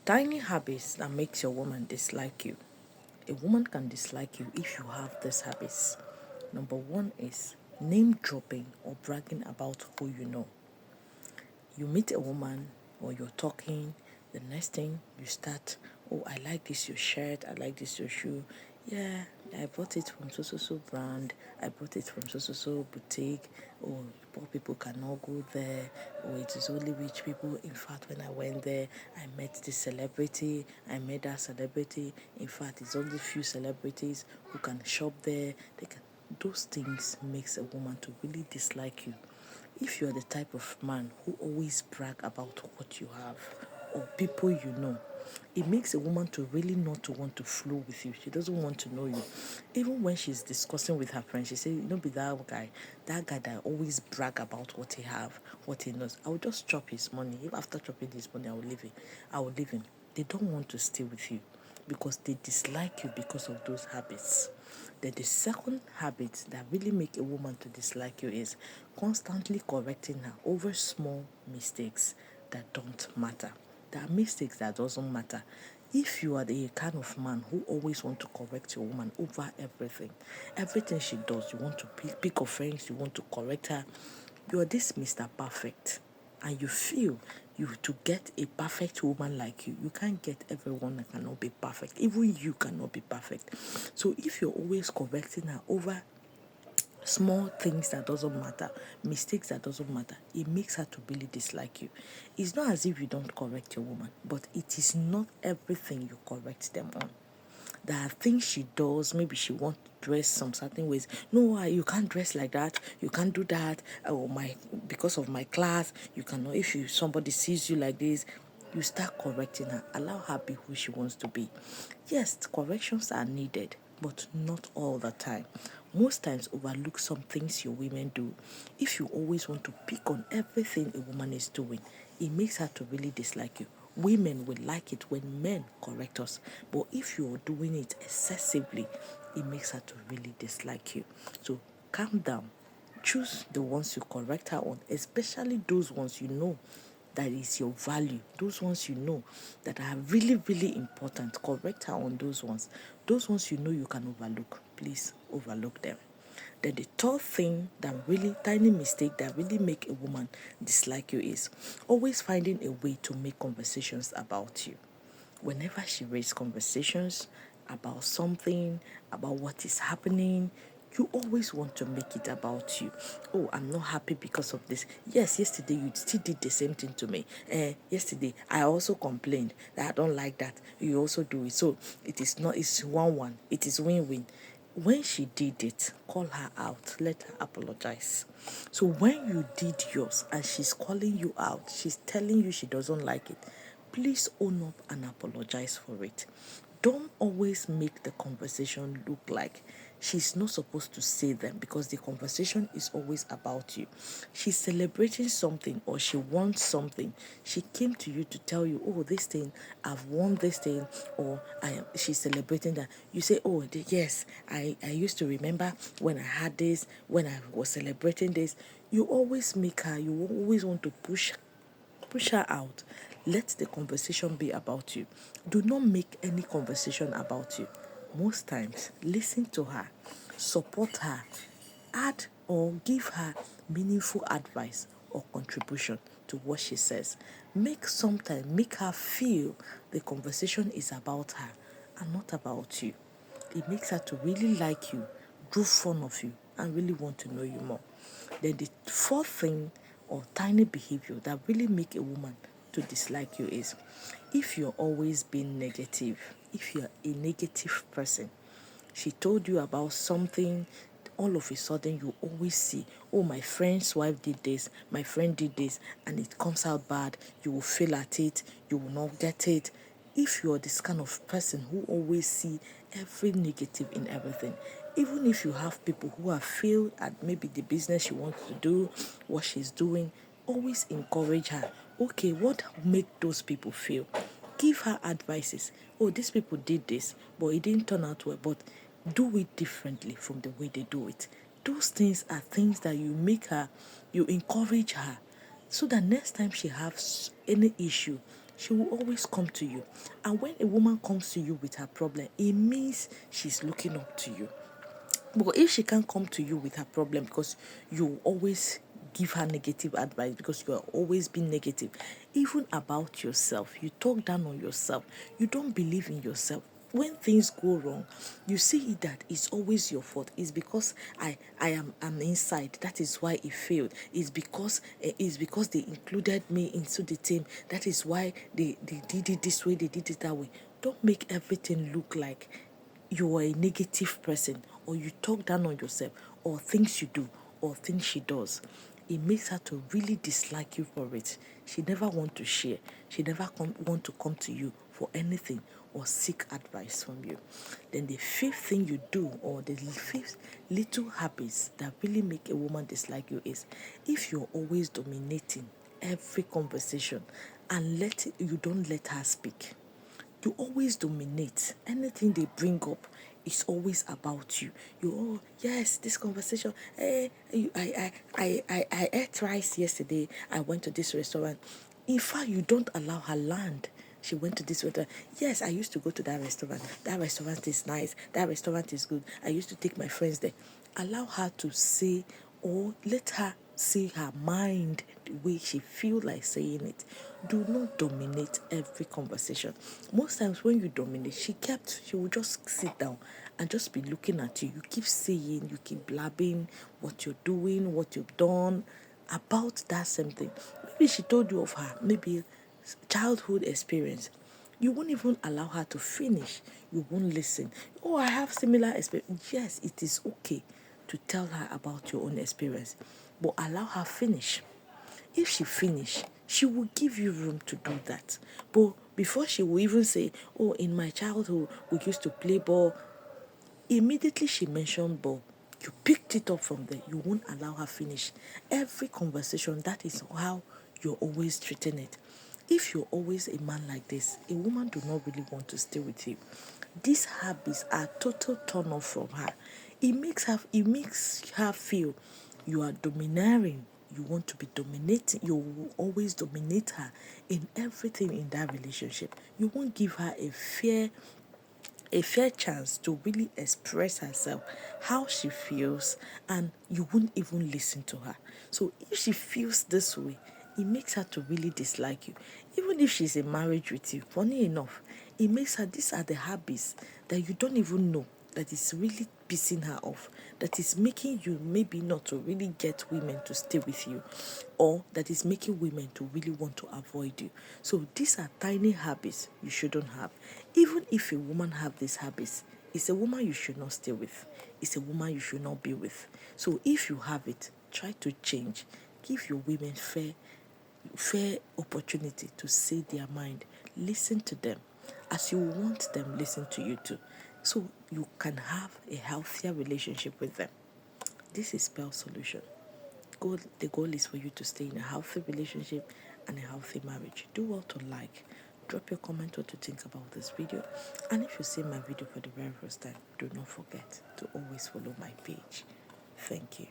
Tiny habits that makes your woman dislike you. A woman can dislike you if you have these habits. Number one is name dropping or bragging about who you know. You meet a woman or you're talking, the next thing you start, oh, I like this your shirt, I like this your shoe. Yeah, I bought it from so so so brand, I bought it from so so so boutique. Oh, poor people cannot go there. Oh, it is only rich people. In fact, when I went there, I met this celebrity, I met that celebrity. In fact, it's only few celebrities who can shop there. They can, those things makes a woman to really dislike you. If you're the type of man who always brag about what you have or people you know, it makes a woman to really not to want to flow with you. She doesn't want to know you. Even when she's discussing with her friends, she say, you know, be that guy that always brag about what he have, what he knows. I will just chop his money. If after chopping his money, I will leave him. I will leave him. They don't want to stay with you because they dislike you because of those habits. Then the second habit that really make a woman to dislike you is constantly correcting her over small mistakes that don't matter. There are mistakes that doesn't matter. If you are the kind of man who always want to correct your woman over everything she does, you want to pick offense, you want to correct her, you are this Mr. Perfect, and you feel you to get a perfect woman like you can't get everyone that cannot be perfect. Even you cannot be perfect. So if you're always correcting her over small things that doesn't matter, mistakes that doesn't matter, it makes her to really dislike you. It's not as if you don't correct your woman, but it is not everything you correct them on. There are things she does. Maybe she wants to dress some certain ways. No, you can't dress like that. You can't do that. Or because of my class, you cannot. If somebody sees you like this, you start correcting her. Allow her be who she wants to be. Yes, corrections are needed, but not all the time. Most times, overlook some things your women do. If you always want to pick on everything a woman is doing, it makes her to really dislike you. Women will like it when men correct us, but if you're doing it excessively, it makes her to really dislike you. So calm down. Choose the ones you correct her on, especially those ones you know that is your value, those ones you know that are really, really important. Correct her on those ones. Those ones you know you can overlook. Please overlook them. Then the third thing that really tiny mistake that really make a woman dislike you is always finding a way to make conversations about you. Whenever she raises conversations about something, about what is happening, you always want to make it about you. Oh, I'm not happy because of this. Yes, yesterday you still did the same thing to me. Yesterday I also complained that I don't like that. You also do it. So it is not, it's 1-1. It is win-win. When she did it, call her out, let her apologize. So when you did yours and she's calling you out, she's telling you she doesn't like it, please own up and apologize for it. Don't always make the conversation look like she's not supposed to say them, because the conversation is always about you. She's celebrating something or she wants something. She came to you to tell you, oh, this thing, I've won this thing, or she's celebrating that. You say, oh, yes, I used to remember when I had this, when I was celebrating this. You always make her, you always want to push her out. Let the conversation be about you. Do not make any conversation about you. Most times, listen to her, support her, add or give her meaningful advice or contribution to what she says. Make her feel the conversation is about her and not about you. It makes her to really like you, do fun of you, and really want to know you more. Then the fourth thing or tiny behavior that really make a woman to dislike you is if you're always being negative, if you're a negative person. She told you about something, all of a sudden you always see, oh, my friend's wife did this, my friend did this, and it comes out bad. You will fail at it, you will not get it. If you're this kind of person who always see every negative in everything, even if you have people who have failed at maybe the business she wants to do, what she's doing, always encourage her. Okay, what make those people feel? Give her advices. Oh, these people did this, but it didn't turn out well. But do it differently from the way they do it. Those things are things that you make her, you encourage her, so that next time she has any issue, she will always come to you. And when a woman comes to you with her problem, it means she's looking up to you. But if she can't come to you with her problem because you always give her negative advice, because you are always being negative, even about yourself, you talk down on yourself, you don't believe in yourself. When things go wrong, you see that it's always your fault. It's because I'm inside. That is why it failed. It's because they included me into the team. That is why they did it this way, they did it that way. Don't make everything look like you are a negative person, or you talk down on yourself, or things you do, or things she does. It makes her to really dislike you for it. She never want to share. She never want to come to you for anything or seek advice from you. Then the fifth thing you do, or the fifth little habits that really make a woman dislike you, is if you're always dominating every conversation and you don't let her speak. You always dominate. Anything they bring up is always about you. Yes, this conversation. I ate rice yesterday. I went to this restaurant. In fact, you don't allow her land. She went to this restaurant. Yes, I used to go to that restaurant. That restaurant is nice. That restaurant is good. I used to take my friends there. Allow her to say, or let her say her mind the way she feel like saying it. Do not dominate every conversation. Most times when you dominate, she will just sit down and just be looking at you. You keep saying, you keep blabbing what you're doing, what you've done about that same thing. Maybe she told you of her maybe childhood experience. You won't even allow her to finish. You won't listen. Oh, I have similar experience. Yes, it is okay to tell her about your own experience, but allow her finish. If she finish, she will give you room to do that. But before she will even say, oh, in my childhood, we used to play ball, immediately she mentioned ball, you picked it up from there. You won't allow her finish. Every conversation, that is how you're always treating it. If you're always a man like this, a woman do not really want to stay with you. These habits are total turn off from her. It makes her feel you are domineering. You want to be dominating. You will always dominate her in everything in that relationship. You won't give her a fair chance to really express herself, how she feels, and you won't even listen to her. So if she feels this way, it makes her to really dislike you. Even if she's in marriage with you, funny enough, it makes her, these are the habits that you don't even know, that is really pissing her off, that is making you maybe not to really get women to stay with you, or that is making women to really want to avoid you. So these are tiny habits you shouldn't have. Even if a woman have these habits, it's a woman you should not stay with. It's a woman you should not be with. So if you have it, try to change. Give your women fair opportunity to say their mind. Listen to them as you want them listen to you too, so you can have a healthier relationship with them. This is Spell Solution. The goal is for you to stay in a healthy relationship and a healthy marriage. Do well to like, drop your comment what you think about this video, and if you see my video for the very first time, do not forget to always follow my page. Thank you.